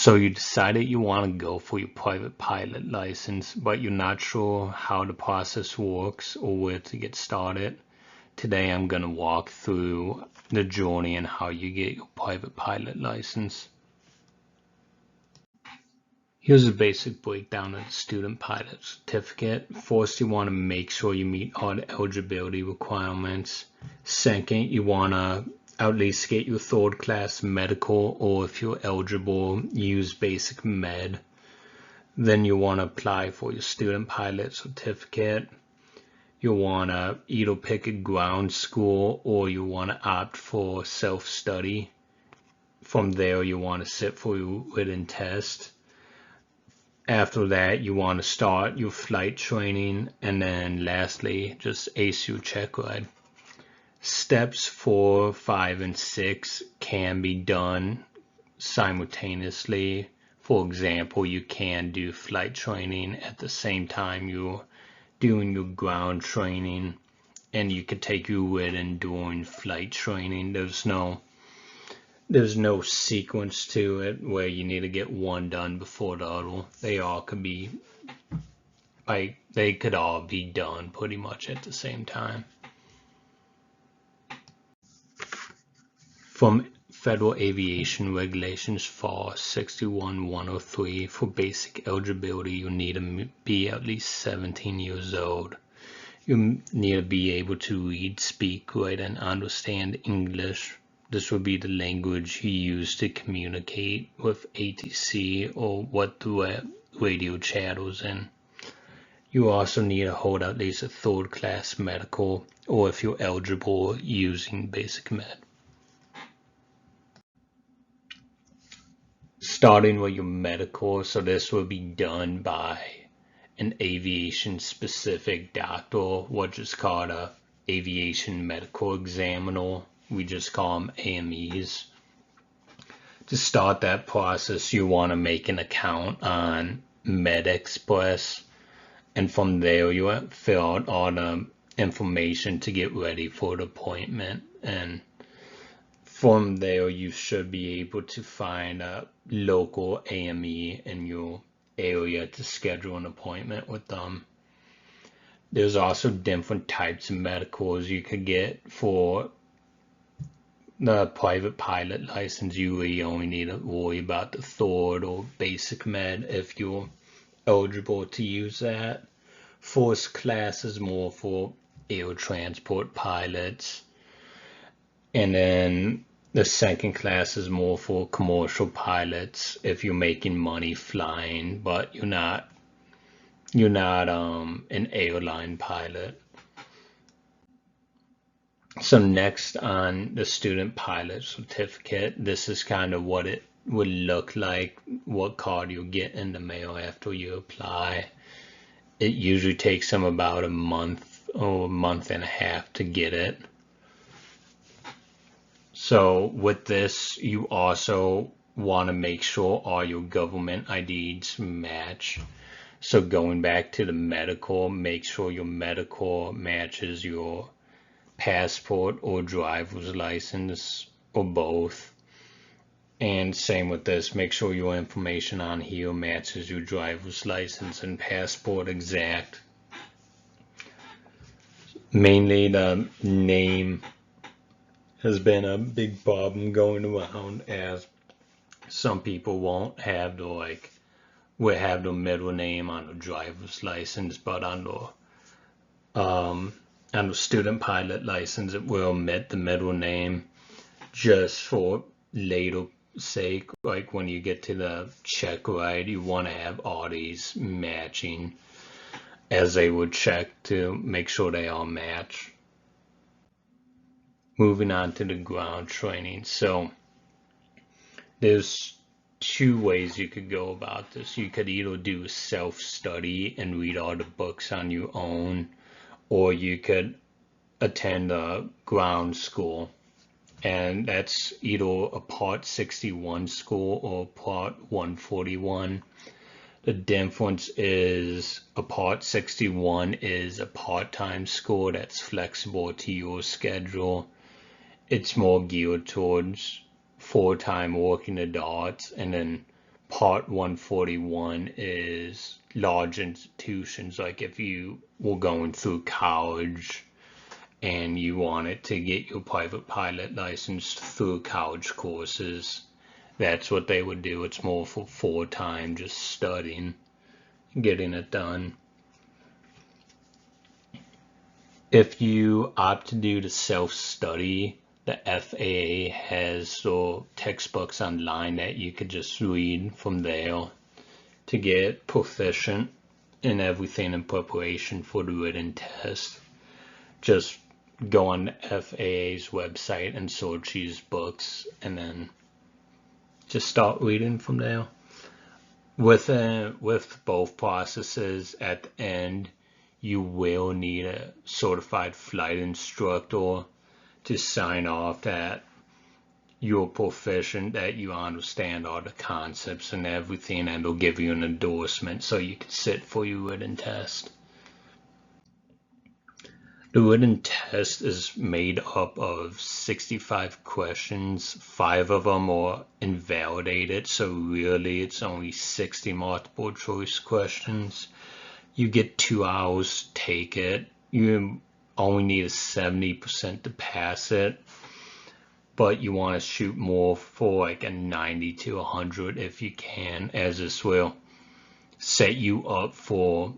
So you decided you want to go for your private pilot license, but you're not sure how the process works or where to get started. Today I'm going to walk through the journey and how you get your private pilot license. Here's a basic breakdown of the student pilot certificate. First, you want to make sure you meet all the eligibility requirements. Second, you want to at least get your third class medical, or if you're eligible, use basic med. Then you want to apply for your student pilot certificate. You want to either pick a ground school or you want to opt for self-study. From there, you want to sit for your written test. After that, you want to start your flight training, and then lastly, just ace your check ride. Steps 4, 5, and 6 can be done simultaneously. For example, you can do flight training at the same time you're doing your ground training, and you could take your written during flight training. There's no sequence to it where you need to get one done before the other. They could all be done pretty much at the same time. From Federal Aviation Regulations FAR 61103, for basic eligibility, you need to be at least 17 years old. You need to be able to read, speak, write, and understand English. This will be the language you use to communicate with ATC or what the radio channel's in. You also need to hold at least a third class medical, or if you're eligible, using basic med. Starting with your medical, so this will be done by an aviation specific doctor, which is called a aviation medical examiner. We just call them AMEs. To start that process, you want to make an account on MedExpress, and from there you fill out all the information to get ready for the appointment, and from there you should be able to find a local AME in your area to schedule an appointment with them. There's also different types of medicals you could get for the private pilot license. You really only need to worry about the third or basic med if you're eligible to use that. First class is more for air transport pilots, and then the second class is more for commercial pilots if you're making money flying, but you're not an airline pilot. So next on the student pilot certificate, this is kind of what it would look like, what card you'll get in the mail after you apply. It usually takes them about a month or a month and a half to get it. So with this, you also want to make sure all your government IDs match. So going back to the medical, make sure your medical matches your passport or driver's license or both. And same with this, make sure your information on here matches your driver's license and passport exact. Mainly the name has been a big problem going around, as some people won't have will have the middle name on the driver's license, but on the student pilot license it will omit the middle name just for later sake. Like when you get to the check ride, you want to have all these matching, as they would check to make sure they all match. Moving on to the ground training. So there's two ways you could go about this. You could either do self-study and read all the books on your own, or you could attend a ground school, and that's either a Part 61 school or Part 141. The difference is a Part 61 is a part-time school that's flexible to your schedule. It's more geared towards full-time working adults, and then Part 141 is large institutions, like if you were going through college and you wanted to get your private pilot license through college courses, that's what they would do. It's more for full-time, just studying, getting it done. If you opt to do the self-study, the FAA has textbooks online that you could just read from there to get proficient in everything in preparation for the written test. Just go on the FAA's website and search these books and then just start reading from there. With both processes, at the end you will need a certified flight instructor to sign off that you're proficient, that you understand all the concepts and everything, and they'll give you an endorsement so you can sit for your written test. The written test is made up of 65 questions. 5 of them are invalidated, so really it's only 60 multiple choice questions. You get 2 hours to take it. You only need a 70% to pass it, but you want to shoot more for like a 90 to 100 if you can, as this will set you up for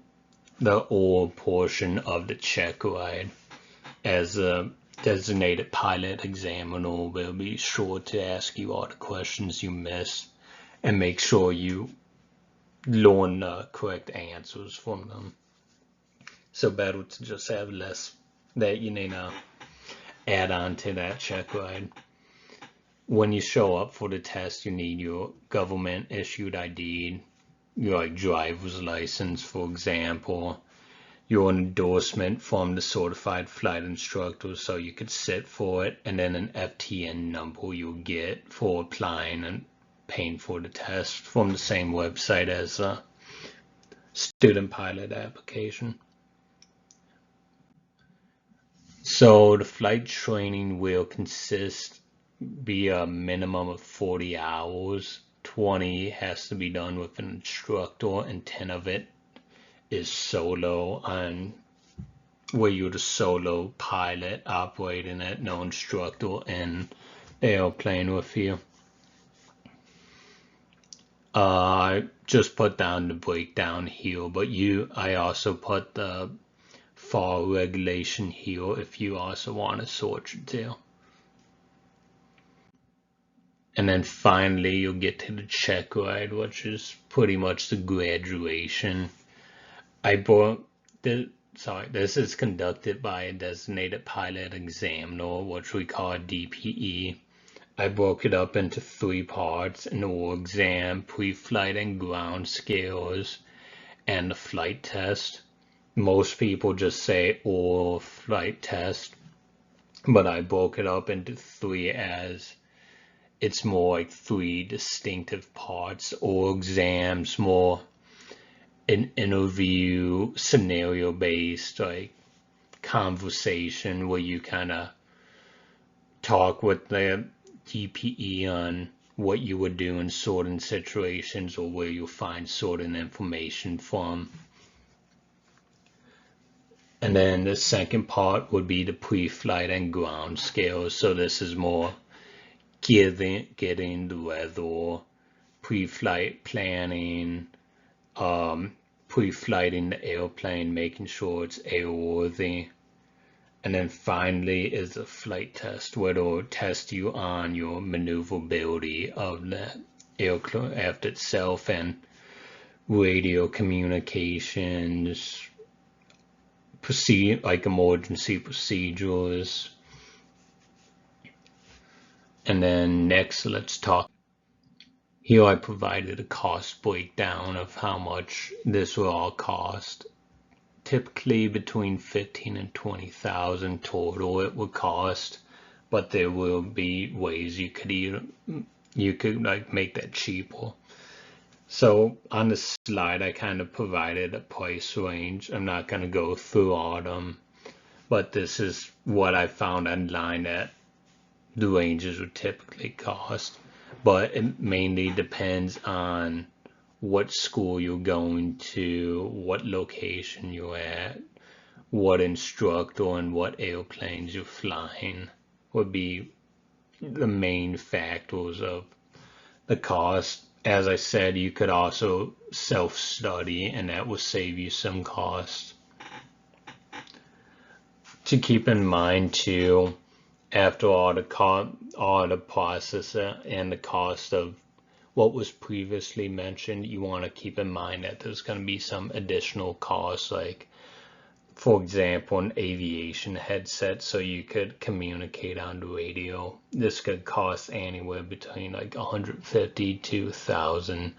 the oral portion of the check ride. As a designated pilot examiner will be sure to ask you all the questions you missed and make sure you learn the correct answers from them. So better to just have less that you need to add on to that check ride. When you show up for the test, you need your government issued ID, your driver's license, for example, your endorsement from the certified flight instructor so you could sit for it, and then an FTN number you'll get for applying and paying for the test from the same website as a student pilot application. So the flight training will be a minimum of 40 hours. 20 has to be done with an instructor, and 10 of it is solo, on where you're the solo pilot operating it, no instructor in the airplane with you. I just put down the breakdown here, but I also put the FAR regulation here if you also want to sort it too. And then finally you'll get to the check ride, which is pretty much the graduation. This is conducted by a designated pilot examiner, which we call DPE. I broke it up into 3 parts: an oral exam, pre-flight and ground skills, and the flight test. Most people just say oral flight test, but I broke it up into 3 as it's more like 3 distinctive parts. Oral exams more an interview, scenario based, like conversation where you kind of talk with the DPE on what you would do in certain situations or where you'll find certain information from. And then the second part would be the pre-flight and ground skills. So this is more getting the weather, pre-flight planning, pre-flighting the airplane, making sure it's airworthy. And then finally is a flight test, where they'll test you on your maneuverability of the aircraft itself and radio communications, like emergency procedures. And then next, let's talk. Here I provided a cost breakdown of how much this will all cost. Typically between 15 and 20,000 total it would cost, but there will be ways you could like make that cheaper. So on the slide I kind of provided a price range. I'm not going to go through all of them, but this is what I found online that the ranges would typically cost. but it mainly depends on what school you're going to, what location you're at, what instructor and what airplanes you're flying would be the main factors of the cost. As I said, you could also self-study, and that will save you some cost. To keep in mind too, after all the processor and the cost of what was previously mentioned, you want to keep in mind that there's going to be some additional costs, like for example an aviation headset so you could communicate on the radio. This could cost anywhere between like 150 to 1,000,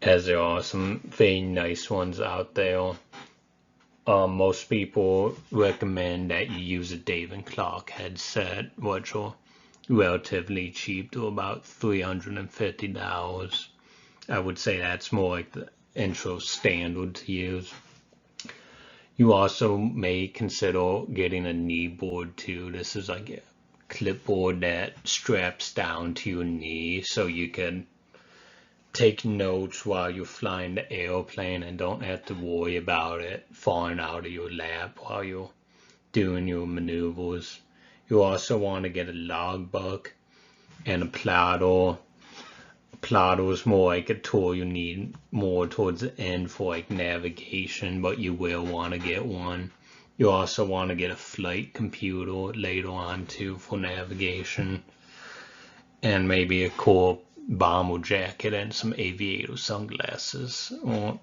as there are some very nice ones out there. Most people recommend that you use a Dave & Clark headset, which are relatively cheap to about $350. I would say that's more like the intro standard to use. You also may consider getting a knee board too. This is like a clipboard that straps down to your knee so you can take notes while you're flying the airplane and don't have to worry about it falling out of your lap while you're doing your maneuvers. You also want to get a logbook and a plotter. A plotter is more like a tool you need more towards the end for like navigation, but you will want to get one. You also want to get a flight computer later on too for navigation, and maybe a cool bomber jacket and some aviator sunglasses. Won't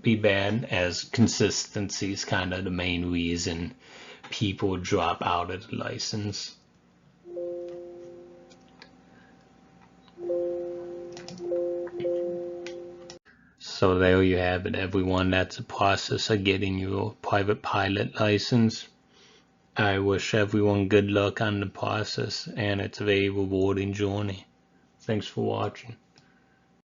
be bad, as consistency is kind of the main reason people drop out of the license. So there you have it, everyone. That's the process of getting your private pilot license. I wish everyone good luck on the process, and it's a very rewarding journey. Thanks for watching.